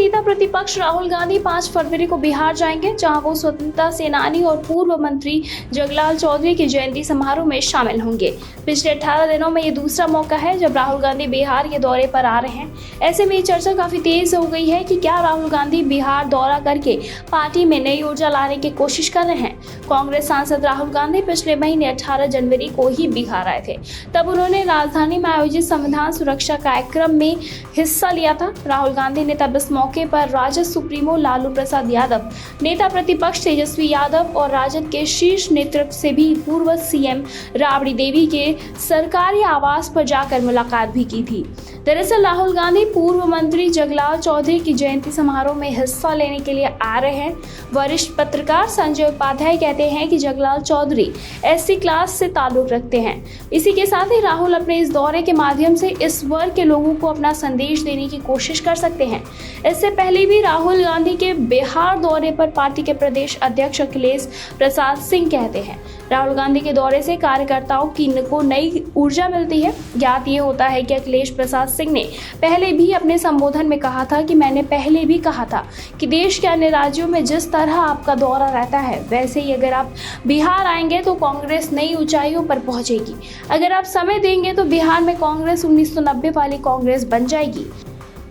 नेता प्रतिपक्ष राहुल गांधी 5 फरवरी को बिहार जाएंगे, जहां वो स्वतंत्रता सेनानी और पूर्व मंत्री जगलाल चौधरी की जयंती समारोह में शामिल होंगे। पिछले 18 दिनों में ये दूसरा मौका है जब राहुल गांधी बिहार के दौरे पर आ रहे हैं। ऐसे में ये चर्चा काफी तेज हो गई है कि क्या राहुल गांधी बिहार दौरा करके पार्टी में नई ऊर्जा लाने की कोशिश कर रहे हैं। कांग्रेस सांसद राहुल गांधी पिछले महीने 18 जनवरी को ही बिहार आए थे। तब उन्होंने राजधानी में आयोजित संविधान सुरक्षा कार्यक्रम में हिस्सा लिया था। राहुल गांधी ने तब इस मौके पर राजद सुप्रीमो लालू प्रसाद यादव, नेता प्रतिपक्ष तेजस्वी यादव और राजद के शीर्ष नेतृत्व से भी पूर्व सीएम राबड़ी देवी के सरकारी आवास पर जाकर मुलाकात भी की थी। दरअसल राहुल गांधी पूर्व मंत्री जगलाल चौधरी की जयंती समारोह में हिस्सा लेने के लिए आ रहे हैं। वरिष्ठ पत्रकार संजय उपाध्याय कहते हैं कि जगलाल चौधरी एससी क्लास से ताल्लुक रखते हैं। इसी के साथ ही राहुल अपने इस दौरे के माध्यम से इस वर्ग के लोगों को अपना संदेश देने की कोशिश कर सकते हैं। इससे पहले भी राहुल गांधी के बिहार दौरे पर पार्टी के प्रदेश अध्यक्ष अखिलेश प्रसाद सिंह कहते हैं, राहुल गांधी के दौरे से कार्यकर्ताओं को नई ऊर्जा मिलती है। ज्ञात ये होता है कि अखिलेश प्रसाद सिंह ने पहले भी अपने संबोधन में कहा था कि मैंने पहले भी कहा था कि देश के अन्य राज्यों में जिस तरह आपका दौरा रहता है, वैसे ही अगर आप बिहार आएंगे तो कांग्रेस नई ऊंचाइयों पर पहुंचेगी। अगर आप समय देंगे तो बिहार में कांग्रेस 1990 वाली कांग्रेस बन जाएगी।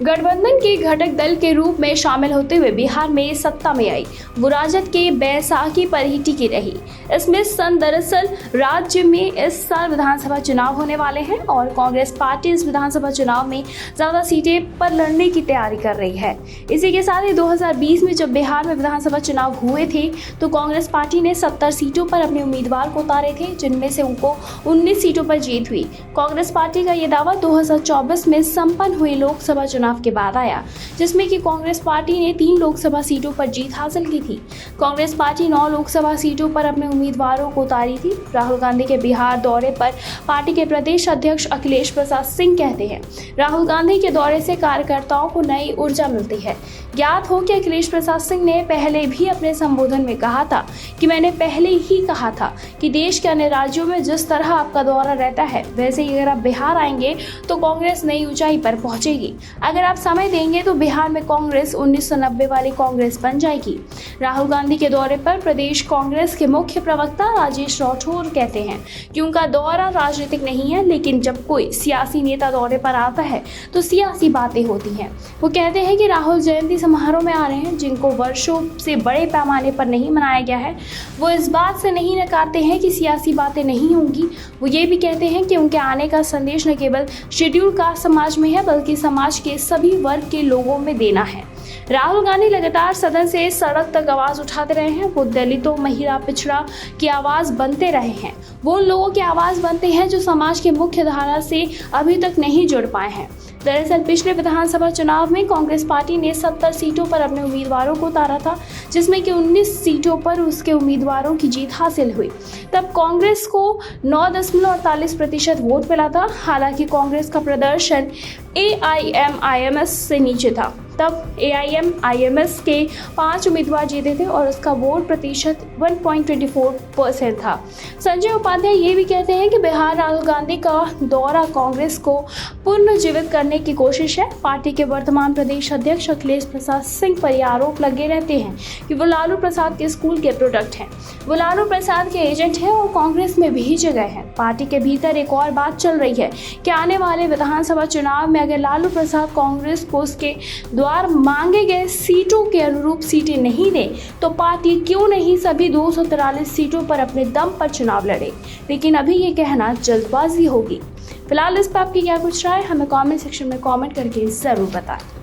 गठबंधन के घटक दल के रूप में शामिल होते हुए बिहार में सत्ता में आई। वो राजद के बैसाखी पर ही टिकी रही। इसमें दरअसल राज्य में इस साल विधानसभा चुनाव होने वाले हैं और कांग्रेस पार्टी इस विधानसभा चुनाव में ज्यादा सीटें पर लड़ने की तैयारी कर रही है। इसी के साथ ही 2020 में जब बिहार में विधानसभा चुनाव हुए थे तो कांग्रेस पार्टी ने 70 सीटों पर अपने उम्मीदवार को उतारे थे, जिनमें से उनको 19 सीटों पर जीत हुई। कांग्रेस पार्टी का ये दावा 2024 में संपन्न हुए लोकसभा चुनाव के बाद आया, जिसमें कि कांग्रेस पार्टी ने 3 लोकसभा सीटों पर जीत हासिल की थी। कांग्रेस पार्टी 9 लोकसभा सीटों पर अपने उम्मीदवारों को उतारी थी। राहुल गांधी के बिहार दौरे पर पार्टी के प्रदेश अध्यक्ष अखिलेश प्रसाद सिंह कहते हैं, राहुल गांधी के दौरे से कार्यकर्ताओं को नई ऊर्जा मिलती है। ज्ञात हो कि अखिलेश प्रसाद सिंह ने पहले भी अपने संबोधन में कहा था कि मैंने पहले ही कहा था कि देश के अन्य राज्यों में जिस तरह आपका दौरा रहता है, वैसे ही अगर आप बिहार आएंगे तो कांग्रेस नई ऊंचाई पर पहुंचेगी। अगर आप समय देंगे तो बिहार में कांग्रेस 1990 वाली कांग्रेस बन जाएगी। राहुल गांधी के दौरे पर प्रदेश कांग्रेस के मुख्य प्रवक्ता राजेश राठौर कहते हैं कि उनका दौरा राजनीतिक नहीं है, लेकिन जब कोई सियासी नेता दौरे पर आता है तो सियासी बातें होती हैं। वो कहते हैं कि राहुल जयंती समारोह में आ रहे हैं, जिनको वर्षों से बड़े पैमाने पर नहीं मनाया गया है। वो इस बात से नहीं नकारते हैं कि सियासी बातें नहीं होंगी। वो ये भी कहते हैं कि उनके आने का संदेश न केवल शेड्यूल कास्ट समाज में है, बल्कि समाज के सभी वर्ग के लोगों में देना है। राहुल गांधी लगातार सदन से सड़क तक आवाज उठाते रहे हैं। वो दलितों, महिला, पिछड़ा की आवाज बनते रहे हैं। वो उन लोगों की आवाज बनते हैं जो समाज के मुख्य धारा से अभी तक नहीं जुड़ पाए हैं। दरअसल पिछले विधानसभा चुनाव में कांग्रेस पार्टी ने 70 सीटों पर अपने उम्मीदवारों को उतारा था, जिसमें कि 19 सीटों पर उसके उम्मीदवारों की जीत हासिल हुई। तब कांग्रेस को 9.48% वोट मिला था। हालांकि कांग्रेस का प्रदर्शन AIMIMS से नीचे था। तब AIMIMS के 5 उम्मीदवार जीते थे और उसका वोट प्रतिशत 1.24% था। संजय उपाध्याय ये भी कहते हैं कि बिहार राहुल गांधी का दौरा कांग्रेस को पुनर्जीवित करने की कोशिश है। पार्टी के वर्तमान प्रदेश अध्यक्ष अखिलेश प्रसाद सिंह पर यह आरोप लगे रहते हैं कि वो लालू प्रसाद के स्कूल के प्रोडक्ट हैं। वो लालू प्रसाद के एजेंट हैं और कांग्रेस में भेजे गए हैं। पार्टी के भीतर एक और बात चल रही है कि आने वाले विधानसभा चुनाव में अगर लालू प्रसाद कांग्रेस को उसके द्वारा मांगे गए सीटों के अनुरूप सीटें नहीं दे तो पार्टी क्यों नहीं सभी 243 सीटों पर अपने दम पर चुनाव लड़े। लेकिन अभी ये कहना जल्दबाजी होगी। फिलहाल इस पर आपकी क्या कुछ राय, हमें कमेंट सेक्शन में कमेंट करके जरूर बताएं।